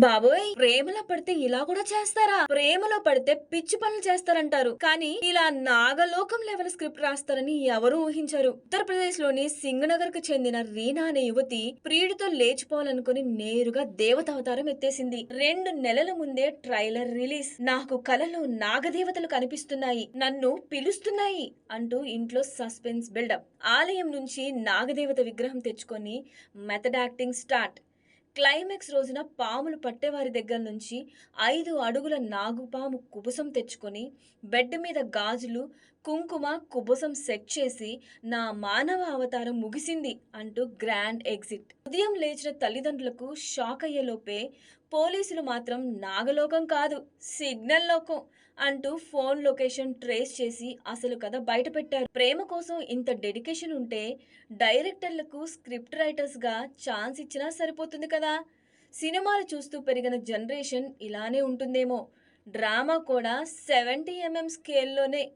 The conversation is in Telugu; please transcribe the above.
బాబోయ్! ప్రేమలో పడితే ఇలా కూడా చేస్తారా? ప్రేమలో పడితే పిచ్చి పనులు చేస్తారంటారు. కానీ ఇలా నాగలోకం లెవెల్ స్క్రిప్ట్ రాస్తారని ఎవరూ ఊహించరు. ఉత్తరప్రదేశ్‌లోని సింగనగర్‌కు చెందిన రీనా అనే యువతి ప్రియుడితో లేచిపోవాలనుకుని నేరుగా దేవతావతారం ఎత్తేసింది. 2 నెలల ముందే ట్రైలర్ రిలీజ్. నాకు కలలో నాగదేవతలు కనిపిస్తున్నాయి. నన్ను పిలుస్తున్నాయి అంటూ ఇంట్లో సస్పెన్స్ బిల్డప్. ఆలయం నుంచి నాగదేవత విగ్రహం తెచ్చుకొని మెథడ్ యాక్టింగ్ స్టార్ట్. క్లైమాక్స్ రోజున పాములు పట్టేవారి దగ్గర నుంచి 5 అడుగుల నాగుపాము కుబుసం తెచ్చుకొని బెడ్ మీద గాజులు, కుంకుమ, కుబుసం సెట్ చేసి నా మానవ అవతారం ముగిసింది అంటూ గ్రాండ్ ఎగ్జిట్. ఉదయం లేచిన తల్లిదండ్రులకు షాక్ అయ్యేలోపే పోలీసులు మాత్రం నాగలోకం కాదు సిగ్నల్ లోకం అంటూ ఫోన్ లొకేషన్ ట్రేస్ చేసి అసలు కథ బయటపెట్టారు. ప్రేమ కోసం ఇంత డెడికేషన్ ఉంటే డైరెక్టర్లకు స్క్రిప్ట్ రైటర్స్‌గా ఛాన్స్ ఇచ్చినా సరిపోతుంది కదా! సినిమాలు చూస్తూ పెరిగిన జనరేషన్ ఇలానే ఉంటుందేమో! డ్రామా కూడా 70 స్కేల్‌లోనే